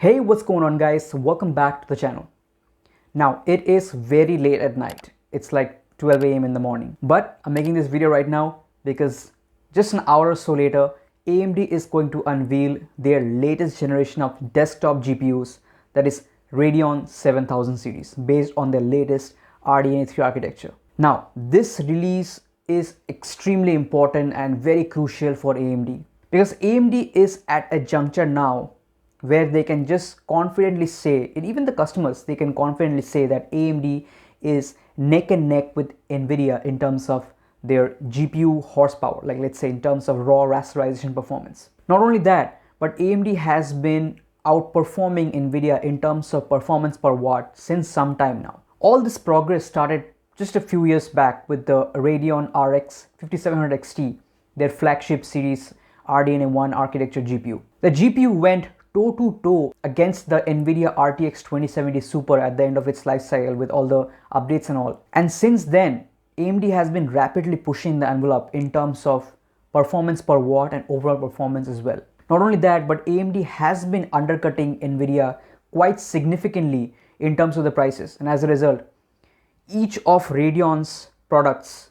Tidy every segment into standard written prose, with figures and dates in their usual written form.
Hey, what's going on guys? Welcome back to the channel. Now, it is very late at night. It's like 12 a.m. in the morning. But I'm making this video right now because just an hour or so later, AMD is going to unveil their latest generation of desktop GPUs, that is Radeon 7000 series, based on their latest RDNA 3 architecture. Now, this release is extremely important and very crucial for AMD because AMD is at a juncture now where they can just confidently say, and even the customers, they can confidently say that AMD is neck and neck with Nvidia in terms of their GPU horsepower, like let's say in terms of raw rasterization performance. Not only that, but AMD has been outperforming Nvidia in terms of performance per watt since some time now. All this progress started just a few years back with the Radeon RX 5700 XT, their flagship series RDNA 1 architecture GPU. The GPU went toe to toe against the Nvidia RTX 2070 Super at the end of its life cycle with all the updates and all. And since then, AMD has been rapidly pushing the envelope in terms of performance per watt and overall performance as well. Not only that, but AMD has been undercutting Nvidia quite significantly in terms of the prices, and as a result, each of Radeon's products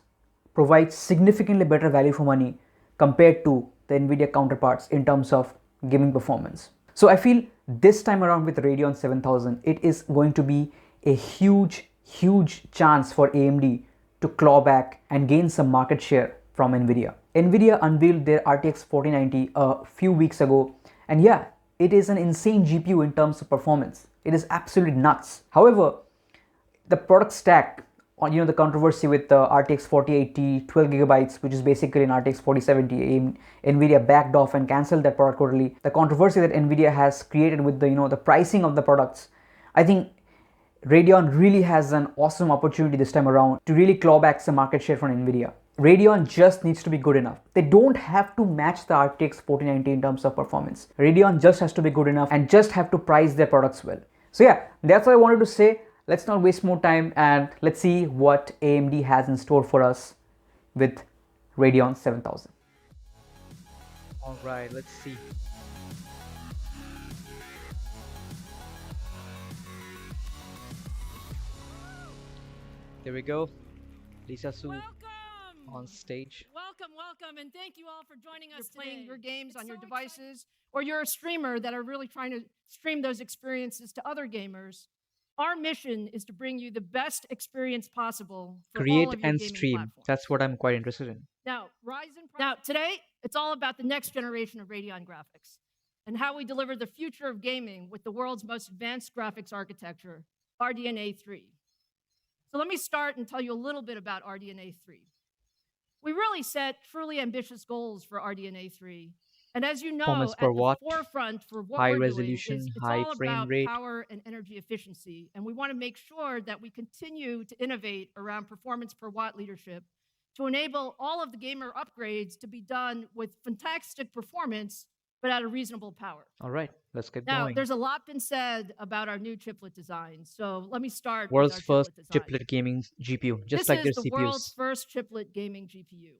provides significantly better value for money compared to the Nvidia counterparts in terms of gaming performance. So I feel this time around with Radeon 7000, it is going to be a huge chance for AMD to claw back and gain some market share from Nvidia. Nvidia unveiled their RTX 4090 a few weeks ago, and yeah, it is an insane GPU in terms of performance. It is absolutely nuts. However, the product stack, the controversy with the RTX 4080 12 gigabytes, which is basically an RTX 4070, Nvidia backed off and cancelled that product totally. The controversy that Nvidia has created with the pricing of the products, I think Radeon really has an awesome opportunity this time around to really claw back some market share from Nvidia. Radeon just needs to be good enough. They don't have to match the RTX 4090 in terms of performance. Radeon just has to be good enough and just have to price their products well. So yeah, that's what I wanted to say. Let's not waste more time and let's see what AMD has in store for us with Radeon 7000. All right, let's see. Here we go. Lisa Su on stage. Welcome, and thank you all for joining us today. Playing your games on your devices, or you're a streamer that are really trying to stream those experiences to other gamers. Our mission is to bring you the best experience possible for all Create of your and gaming stream. platforms. That's what I'm quite interested in. Now, today, it's all about the next generation of Radeon graphics and how we deliver the future of gaming with the world's most advanced graphics architecture, RDNA 3. So let me start and tell you a little bit about RDNA 3. We really set truly ambitious goals for RDNA 3. And as you know, Performance at per the watt, forefront for what high we're resolution, doing is it's high all frame about rate. power and energy efficiency. And we want to make sure that we continue to innovate around performance per watt leadership to enable all of the gamer upgrades to be done with fantastic performance, but at a reasonable power. All right, let's get Now, going. there's a lot been said about our new chiplet design. So let me start World's with our first chiplet design. chiplet gaming GPU, just This like their is the world's CPUs. first chiplet gaming GPU.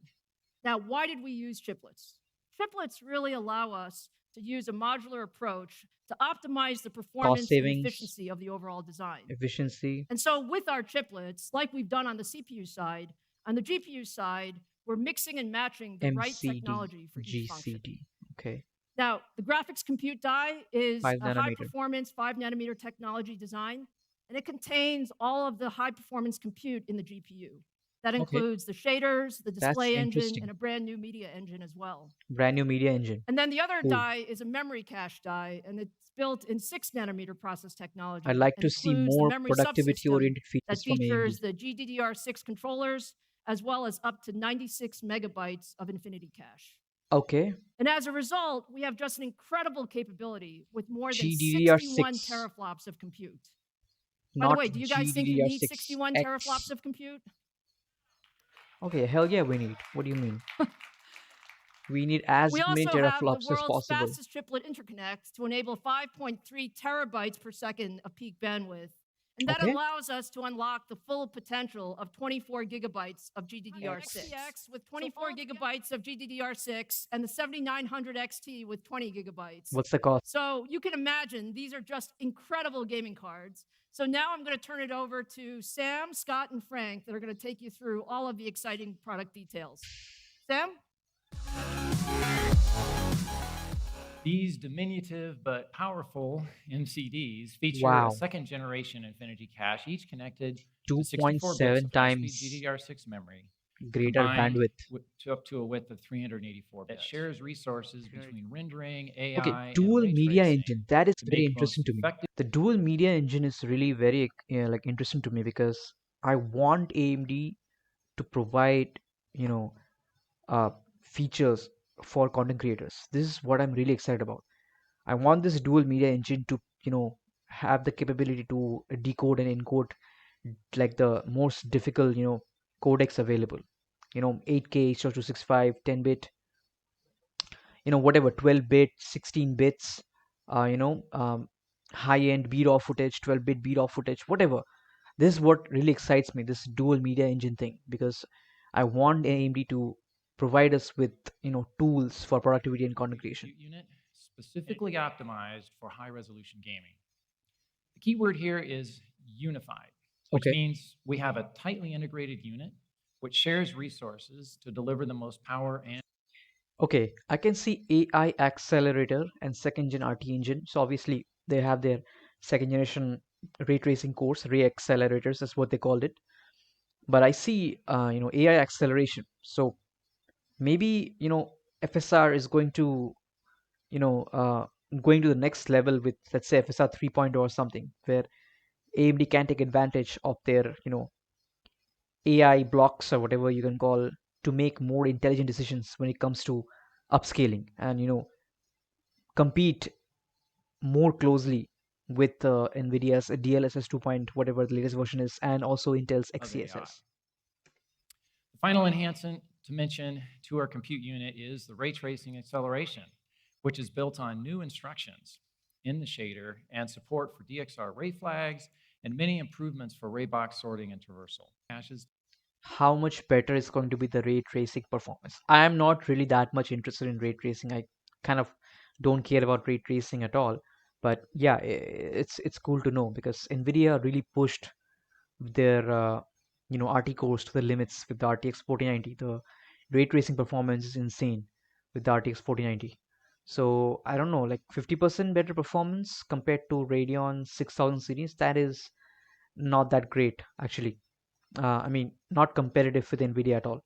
Now, why did we use chiplets? Chiplets really allow us to use a modular approach to optimize the performance and savings, efficiency of the overall design. Efficiency. And so with our chiplets, like we've done on the CPU side, on the GPU side, we're mixing and matching the right technology for each function. GCD. Okay. Now, the graphics compute die is 5 a nanometer. high-performance 5-nanometer technology design, and it contains all of the high-performance compute in the GPU. That includes the shaders, the display engine, and a brand new media engine as well. Brand new media engine. And then the other die is a memory cache die, and it's built in 6-nanometer process technology. I'd like to see more productivity-oriented features that features the GDDR6 controllers, as well as up to 96 megabytes of infinity cache. Okay. And as a result, we have just an incredible capability with more than GDDR6. 61 teraflops of compute. By the way, do you guys think you need 61 teraflops of compute? Okay, hell yeah, we need. What do you mean? We need as many teraflops as possible. We also have the world's fastest chiplet interconnect to enable 5.3 terabytes per second of peak bandwidth. And that Okay. allows us to unlock the full potential of 24 gigabytes of GDDR6. XTX with 24 gigabytes of GDDR6 and the 7900 XT with 20 gigabytes. What's the cost? So you can imagine these are just incredible gaming cards. So now I'm going to turn it over to Sam, Scott, and Frank that are going to take you through all of the exciting product details. Sam? These diminutive but powerful MCDs feature a Wow. second generation Infinity cache, each connected to 64 bits 2.7 of high-speed times GDDR6 memory, greater combined bandwidth. to up to a width of 384 bits. That shares resources between rendering, Okay, AI, and dual ray media tracing engine. That is to very make the interesting most to me. effective. The dual media engine is really very like interesting to me because I want AMD to provide, you know, uh, features for content creators. This is what I'm really excited about. I want this dual media engine to, have the capability to decode and encode like the most difficult, codecs available. 8K, H.265, 10-bit, whatever, 12-bit, 16 bits, high-end B-RAW footage, 12-bit B-RAW footage, whatever. This is what really excites me, this dual media engine thing, because I want AMD to provide us with, tools for productivity and content creation. Compute unit specifically optimized for high-resolution gaming. The key word here is unified, which Okay. means we have a tightly integrated unit which shares resources to deliver the most power and Okay, I can see AI accelerator and second gen RT engine. So obviously they have their second generation ray tracing cores, ray accelerators, that's what they called it. But I see, AI acceleration. So maybe, FSR is going to, you know, uh, going to the next level with, let's say, FSR 3.0 or something, where AMD can take advantage of their, AI blocks or whatever you can call to make more intelligent decisions when it comes to upscaling and, compete more closely with NVIDIA's DLSS 2. Whatever the latest version is, and also Intel's of AI. XeSS. The final enhancement to mention to our compute unit is the ray tracing acceleration, which is built on new instructions in the shader and support for DXR ray flags and many improvements for ray box sorting and traversal. Caches How much better is going to be the ray tracing performance? I am not really that much interested in ray tracing. I kind of don't care about ray tracing at all. But yeah, it's cool to know because NVIDIA really pushed their RT cores to the limits with the RTX 4090. The ray tracing performance is insane with the RTX 4090. So I don't know, like 50% better performance compared to Radeon 6000 series. That is not that great actually. I mean, not competitive with Nvidia at all.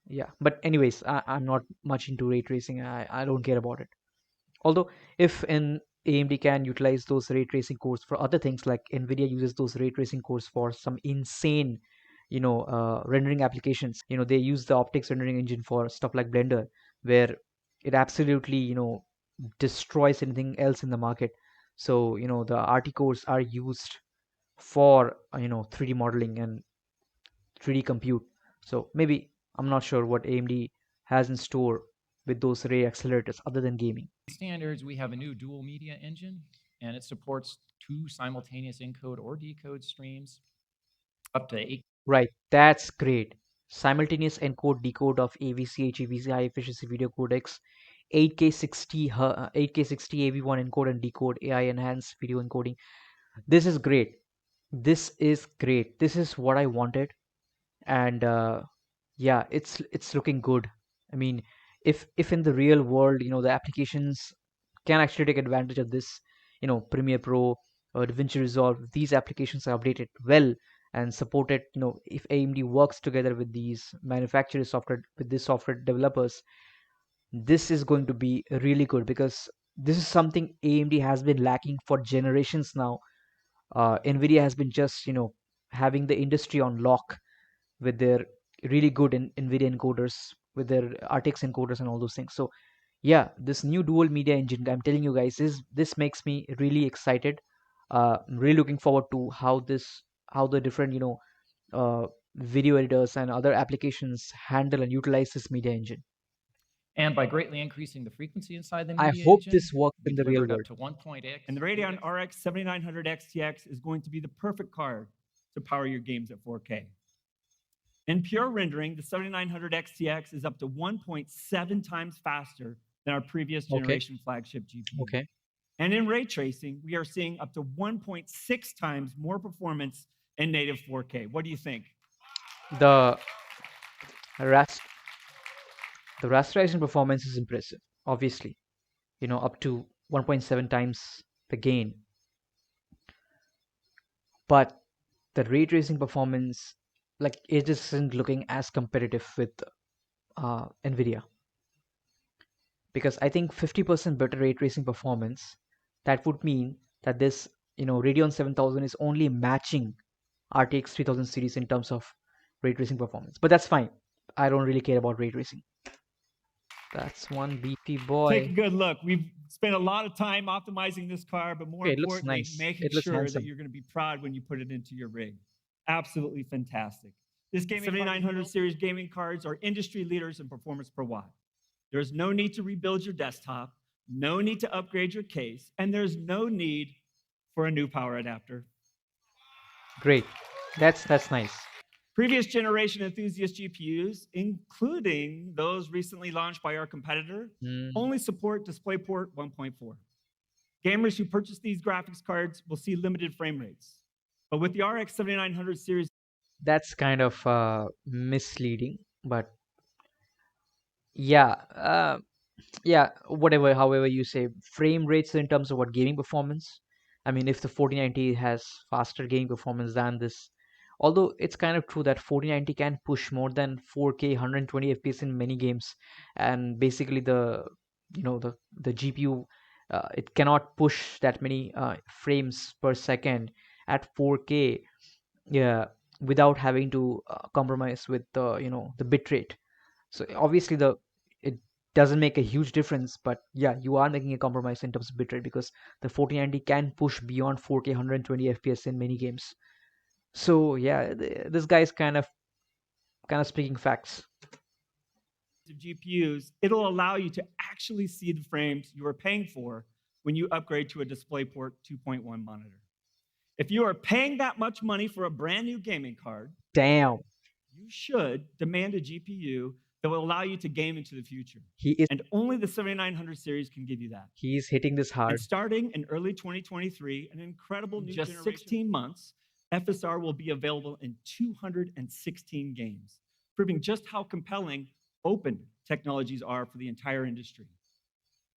Yeah, but anyways, I'm not much into ray tracing. I don't care about it. Although, if an AMD can utilize those ray tracing cores for other things, like Nvidia uses those ray tracing cores for some insane, rendering applications. They use the optics rendering engine for stuff like Blender, where it absolutely, destroys anything else in the market. So, the RT cores are used for, 3D modeling and 3D compute. So maybe I'm not sure what AMD has in store with those ray accelerators other than gaming. standards, we have a new dual media engine, and it supports 2 simultaneous encode or decode streams, up to 8. Right, that's great. Simultaneous encode decode of AVCH, AVC high efficiency video codecs, 8K 60, 8K 60 AV1 encode and decode, AI enhanced video encoding. This is great. This is great. This is what I wanted, and yeah, it's looking good. I mean, if in the real world, the applications can actually take advantage of this, Premiere Pro or DaVinci Resolve, these applications are updated well and supported, if AMD works together with these manufacturers software, with these software developers, this is going to be really good because this is something AMD has been lacking for generations now. Nvidia has been just, having the industry on lock with their really good NVIDIA encoders, with their RTX encoders and all those things. So yeah, this new dual media engine, I'm telling you guys, this makes me really excited. I'm really looking forward to how the different, video editors and other applications handle and utilize this media engine. And by greatly increasing the frequency inside the I media hope engine, this works we in the real delivered up world. to 1.x. And the Radeon RX 7900 XTX is going to be the perfect card to power your games at 4K. In pure rendering, the 7900 XTX is up to 1.7 times faster than our previous Okay. generation flagship GPU. Okay. And in ray tracing, we are seeing up to 1.6 times more performance in native 4K. What do you think? The rast the rasterization performance is impressive, obviously. Up to 1.7 times the gain. But the ray tracing performance, like, it just isn't looking as competitive with NVIDIA. Because I think 50% better ray tracing performance, that would mean that this, Radeon 7000 is only matching RTX 3000 series in terms of ray tracing performance. But that's fine. I don't really care about ray tracing. That's one beefy boy. Take a good look. We've spent a lot of time optimizing this car, but more Okay, it looks importantly, nice. making It looks sure that handsome. you're going to be proud when you put it into your rig. Absolutely fantastic. This gaming 7900 built- series gaming cards are industry leaders in performance per watt. There's no need to rebuild your desktop, no need to upgrade your case, and there's no need for a new power adapter. Great. That's nice. Previous generation enthusiast GPUs, including those recently launched by our competitor, only support DisplayPort 1.4. Gamers who purchase these graphics cards will see limited frame rates. But with the RX 7900 series, That's kind of misleading, but yeah, yeah, whatever, however you say, frame rates in terms of what gaming performance. I mean, if the 4090 has faster gaming performance than this, although it's kind of true that 4090 can push more than 4K 120 FPS in many games, and basically the GPU, it cannot push that many frames per second at 4K, yeah, without having to compromise with the bit rate. So obviously it doesn't make a huge difference, but yeah, you are making a compromise in terms of bitrate because the 4090 can push beyond 4K 120 FPS in many games. So yeah, this guy's kind of speaking facts. of GPUs, it'll allow you to actually see the frames you are paying for when you upgrade to a DisplayPort 2.1 monitor. If you are paying that much money for a brand new gaming card, Damn, you should demand a GPU that will allow you to game into the future. he is And only the 7900 series can give you that. he's hitting this hard. And starting in early 2023, an incredible new just 16 months, FSR will be available in 216 games, proving just how compelling open technologies are for the entire industry.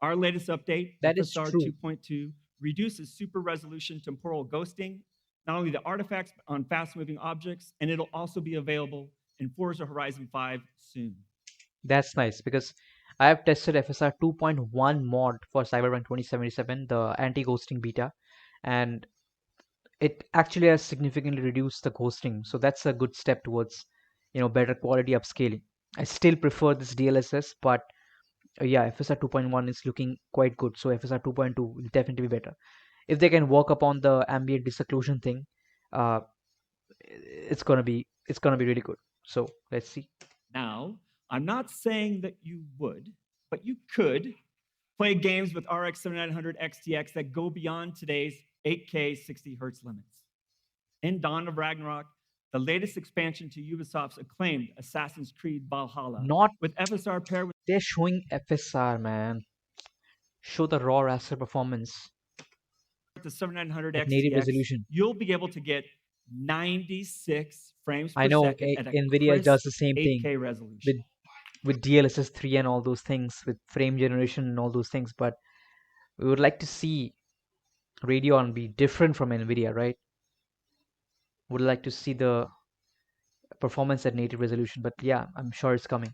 Our latest update, That is FSR true. 2.2, reduces super resolution temporal ghosting, not only the artifacts on fast-moving objects, and it'll also be available in Forza Horizon 5 soon. That's nice because I have tested FSR 2.1 mod for Cyberpunk 2077, the anti-ghosting beta, and it actually has significantly reduced the ghosting. So that's a good step towards, better quality upscaling. I still prefer this DLSS, but yeah, FSR 2.1 is looking quite good. So FSR 2.2 will definitely be better. If they can work upon the ambient disocclusion thing, uh, it's gonna be really good. So let's see. Now, I'm not saying that you would, but you could play games with RX 7900 XTX that go beyond today's 8K 60 hertz limits. In Dawn of Ragnarok, the latest expansion to Ubisoft's acclaimed Assassin's Creed Valhalla, Not with FSR paired with they're showing FSR, man. Show the raw raster performance the 7900 at native XTX, resolution. you'll be able to get 96 frames I per know second at a NVIDIA crisp does the same thing 8K resolution. with DLSS 3 and all those things, with frame generation and all those things, but we would like to see Radeon be different from NVIDIA, right? Would like to see the performance at native resolution, but yeah, I'm sure it's coming.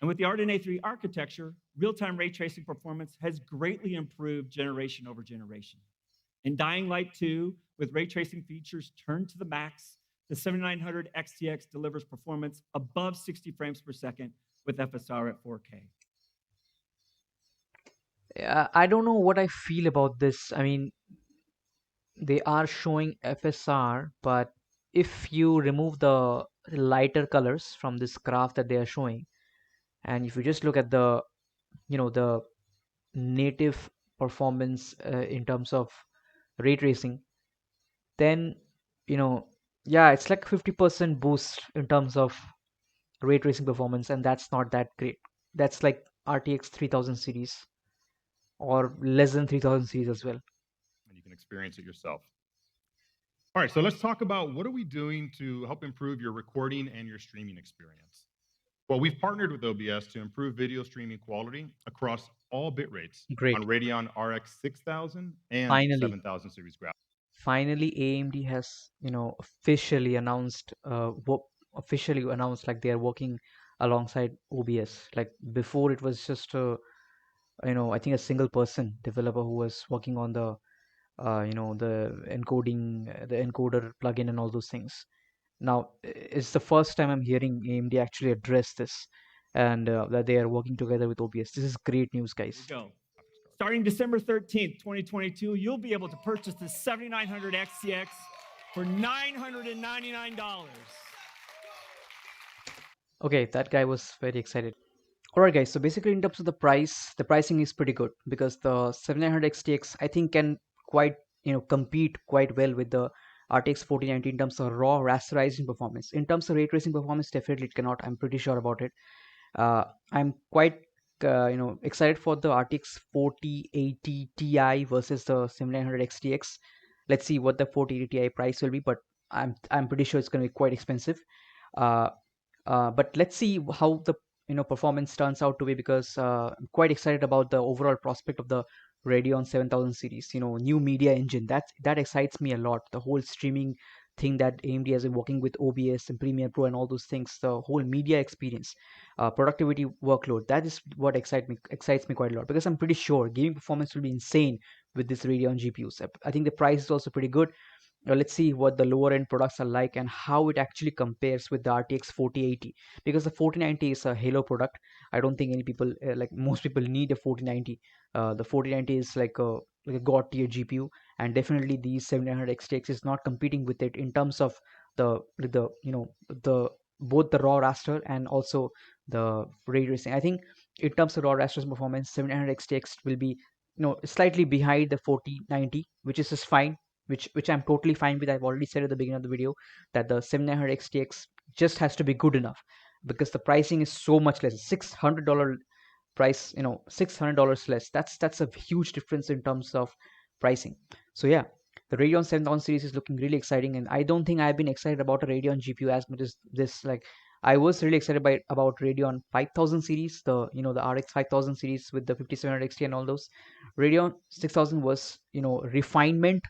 And with the RDNA 3 architecture, real-time ray tracing performance has greatly improved generation over generation. In Dying Light 2, with ray tracing features turned to the max, the 7900 XTX delivers performance above 60 frames per second with FSR at 4K. I don't know what I feel about this. I mean, they are showing FSR, but if you remove the lighter colors from this graph that they are showing, And if you just look at the the native performance in terms of ray tracing, then yeah, it's like 50% boost in terms of ray tracing performance, and that's not that great. That's like RTX 3000 series or less than 3000 series as well. And you can experience it yourself. All right, so let's talk about what are we doing to help improve your recording and your streaming experience. Well, we've partnered with OBS to improve video streaming quality across all bit rates Great. on Radeon RX 6000 and Finally, 7000 series graphics. finally, AMD has officially announced like they are working alongside OBS. Like before, it was just I think a single person developer who was working on the the encoding, the encoder plugin, and all those things. Now, it's the first time I'm hearing AMD actually address this, and that they are working together with OBS. This is great news, Here guys. we go. Starting December 13th, 2022, you'll be able to purchase the 7900 XTX for $999. Okay, that guy was very excited. Alright guys, so basically in terms of the price, the pricing is pretty good because the 7900 XTX I think can quite compete quite well with the RTX 4090 in terms of raw rasterizing performance. In terms of ray tracing performance, definitely it cannot. I'm pretty sure about it. I'm quite excited for the RTX 4080 Ti versus the 7900 XTX. Let's see what the 4080 Ti price will be, but I'm pretty sure it's going to be quite expensive. Uh, but let's see how the performance turns out to be, because I'm quite excited about the overall prospect of the Radeon 7000 series. New media engine, that excites me a lot. The whole streaming thing that AMD has been working with OBS and Premiere Pro and all those things, the whole media experience, productivity workload, that is what excites me quite a lot, because I'm pretty sure gaming performance will be insane with this Radeon GPUs. I think the price is also pretty good. Let's see what the lower end products are like and how it actually compares with the RTX 4080, because the 4090 is a Halo product. I don't think any people like most people need a 4090. The 4090 is like a god tier GPU, and definitely the 7900 XTX is not competing with it in terms of the both the raw raster and also the ray tracing. I think in terms of raw raster performance, 7900 XTX will be slightly behind the 4090, which is just fine, which I'm totally fine with. I've already said at the beginning of the video that the 7900 XTX just has to be good enough, because the pricing is so much less. $600 price, $600 less. That's a huge difference in terms of pricing. So yeah, the Radeon 7000 series is looking really exciting, and I don't think I've been excited about a Radeon GPU as much as this. Like, I was really excited about Radeon 5000 series, the RX 5000 series with the 5700 XT and all those. Radeon 6000 was refinement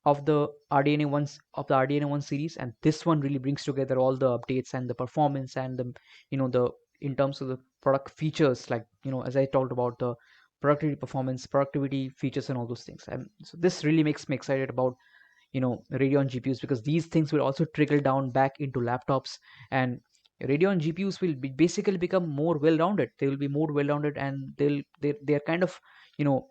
of the RDNA1 series, and this one really brings together all the updates and the performance and the in terms of the product features, like as I talked about the productivity performance, productivity features, and all those things. And so this really makes me excited about Radeon GPUs, because these things will also trickle down back into laptops, and Radeon GPUs will basically become more well-rounded. They will be more well-rounded, and they're kind of you know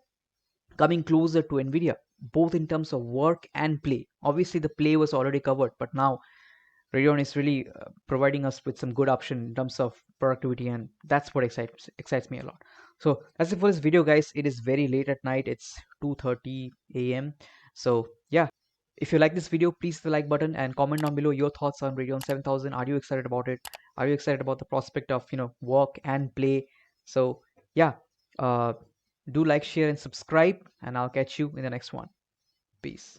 coming closer to Nvidia, both in terms of work and play. Obviously, the play was already covered, but now Radeon is really providing us with some good option in terms of productivity, and that's what excites me a lot. So that's it for this video, guys. It is very late at night. It's 2:30 a.m. So yeah, if you like this video, please hit the like button and comment down below your thoughts on Radeon 7000. Are you excited about it? Are you excited about the prospect of work and play? So yeah, uh, do like, share, and subscribe, and I'll catch you in the next one. Peace.